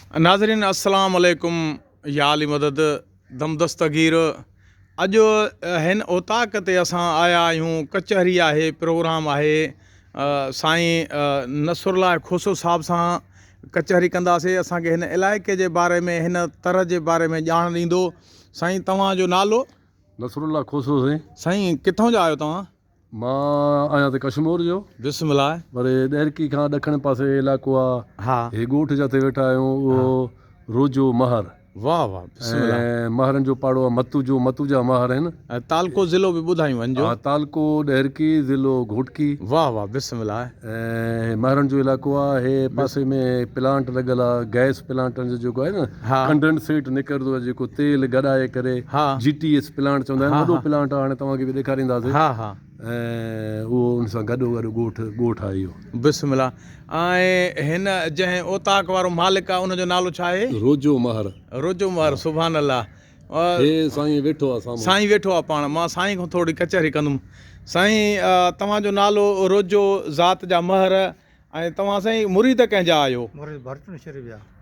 नाज़रीन अस्सलाम वालेकुम या अली मदद दम दस्तगीर। अॼु हिन ओताक ते असां आया आहियूं। कचहरी आहे, प्रोग्राम आहे। साईं नसरुल्लाह खोसो साहब सां कचहरी कंदासीं। असांखे हिन इलाइक़े जे बारे में, हिन तरह जे बारे में ॼाण ॾींदो। साईं तव्हांजो नालो? नसरुल्लाह खोसो साईं किथों जा आहियो तव्हां? मां आहियां त कश्मीर जो। बिस्मिल्लाह। पर ॾहरकी खां ॾखण पासे इलाइक़ो आहे। हा, हे ॻोठ जिते वेठा आहियूं उहो रोजो महर। वाह वाह, बिस्मिल्लाह। ऐं महरनि जो पाड़ो आहे मतू जा महर आहिनि। तालको ज़िलो बि ॿुधायूं वञिजो। हा, तालको ॾहरकी, ज़िलो घोटकी। वाह वाह, बिस्मिल्लाह। ऐं महरनि जो इलाइक़ो आहे। हे पासे में प्लांट लॻल आहे, गैस प्लांटनि जो जेको आहे न, हा, कंडेंसेट निकिरंदो आहे, जेको तेल गॾाए करे। हा, GTS प्लांट चवंदा आहिनि। वॾो प्लांट आहे, हाणे तव्हांखे बि ॾेखारींदासीं। हा हा, ऐं उहो उन सां गॾो ॻोठ आहे इहो। बिस्मिल्लाह। ऐं हिन जंहिं ओताक वारो मालिक आहे उनजो नालो छा आहे? रोजो महर। रोजो महर, सुभान अल्लाह। हे साईं वेठो आहे साम्हूं। साईं वेठो आहे पाण। मां साईं खां थोरी कचहरी कंदुमि। साईं तव्हांजो नालो रोजो ज़ात जा महर, ऐं तव्हां साईं मुरीद कंहिंजा आहियो?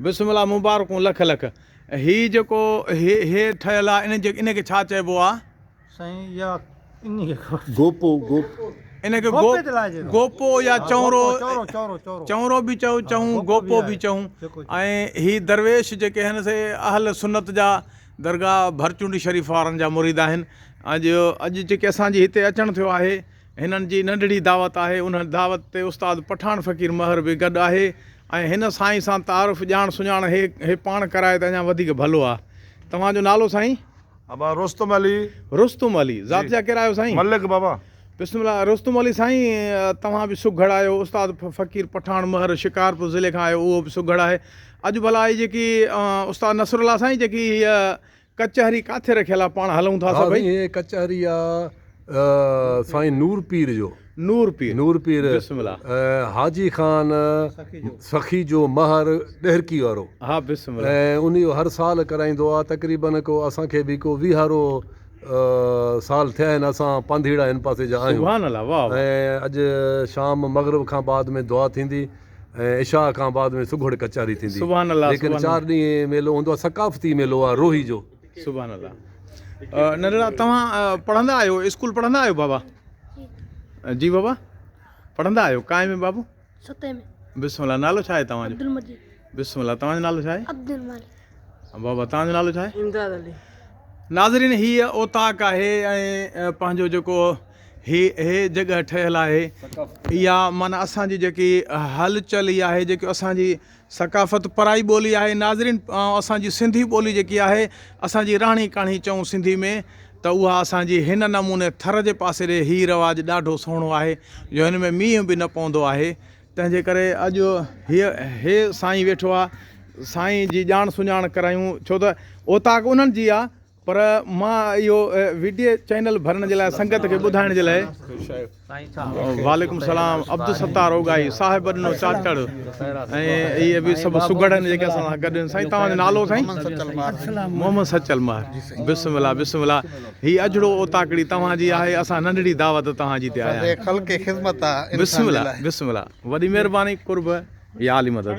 बिस्मिल्लाह, मुबारकूं लख लख। हीउ जेको हे ठहियलु आहे, इनखे छा चइबो आहे? साईं गोपो इनखे गोपो या चौरो बि चऊं, गोपो बि चऊं। ऐं ही दरवेश जेके आहिनि से अहल सुन्नत जा, दरगाह भरचुंडी शरीफ़ वारनि जा मुरीद आहिनि। अॼु जेके असांजी हिते अचणु थियो आहे, हिननि जी नंढड़ी दावत आहे। उन दावत ते उस्ताद पठान फ़कीर महर बि गॾु आहे। ऐं हिन साईं सां तारुफ़ ॼाण सुञाण हे पाण कराए त अञा वधीक भलो आहे। तव्हांजो नालो साईं? अबा रुस्तम अली। रुस्तम अली। ज़ात जा कहिड़ा आहियो साईं? मलिक बाबा। बिस्मिल्लाह। रुस्तम अली साईं, तव्हां बि सुघड़ आहियो। उस्ताद फ़कीर पठान महर शिकारपुर ज़िले खां आहियो, उहो बि सुघड़ आहे। अॼु भला ही जेकी उस्ताद नसरुल्लाह साईं जेकी कचहरी किथे रखियल आहे, पाण हलूं था सभई? हे कचहरी आहे साईं नूर पीर जो। नूर पीर। बिस्मिल्लाह। हाजी खान सखी जो महर ॾहरकी वारो। हा, बिस्मिल्लाह। ऐं उन जो हर साल कराईंदो आहे। तक़रीबन को असांखे बि को 20 साल थिया आहिनि। असां पंधीड़ा हिन पासे जा आहियूं। सुभान अल्लाह, वाह। ऐं अॼु शाम मग़रिब खां बाद में दुआ थींदी, ऐं इशा खां बाद में सुघड़ कचहरी थींदी। सुभान अल्लाह। लेकिन 4 ॾींहं मेलो हूंदो आहे, सकाफ़ती मेलो आहे रोही जो। सुभान अल्लाह। नंढड़ा तव्हां पढ़ंदा आहियो, स्कूल पढ़ंदा आहियो बाबा? जी बाबा, पढ़ंदा आहियो काएं में बाबू? 7 में। बिस्मिल्लाह। नालो छा आहे तव्हांजो? अब्दुल मजीद। बिस्मिल्लाह। तव्हांजो नालो छा आहे? अब्दुल मालिक। बाबा तव्हांजो नालो छा आहे? इमदाद अली। नाज़रीन, हीअ ओताक आहे ऐं पंहिंजो जेको हे जॻह ठहियलु आहे, इहा माना असांजी जेकी हलचल इहा आहे, जेकी असांजी सकाफ़त पराई ॿोली आहे। नाज़रीन, असांजी सिंधी ॿोली जेकी आहे, असांजी राणी कहाणी चऊं सिंधी में, त उहा असांजी हिन नमूने थर जे पासे ॾे हीउ रवाजु ॾाढो सुहिणो आहे, जो हिन में मींहं बि न पवंदो आहे। तंहिंजे करे अॼु हे साईं वेठो आहे। साईं जी ॼाण सुञाण करायूं, छो त ओताक उन्हनि जी आहे, पर मां इहो वीडियो चैनल भरण जे लाइ, संगत खे ॿुधाइण जे लाइ। वालेकुम सलाम। अब्दुल सत्तार ओगाई साहिब ॾिनो चाचड़, ऐं इहे बि सभु सुघड़ आहिनि जेके असां सां गॾु आहिनि। साईं तव्हांजो नालो साईं? मोहम्मद सचल महर। बिस्मिल्लाह बिस्मिल्लाह। हीअ अजड़ो ओताकड़ी तव्हांजी आहे। असां नंढड़ी दावत तव्हांजी ते आया आहियूं। बिस्मिल्लाह बिस्मिल्लाह। वॾी महिरबानी, कुर्ब या अली मदद।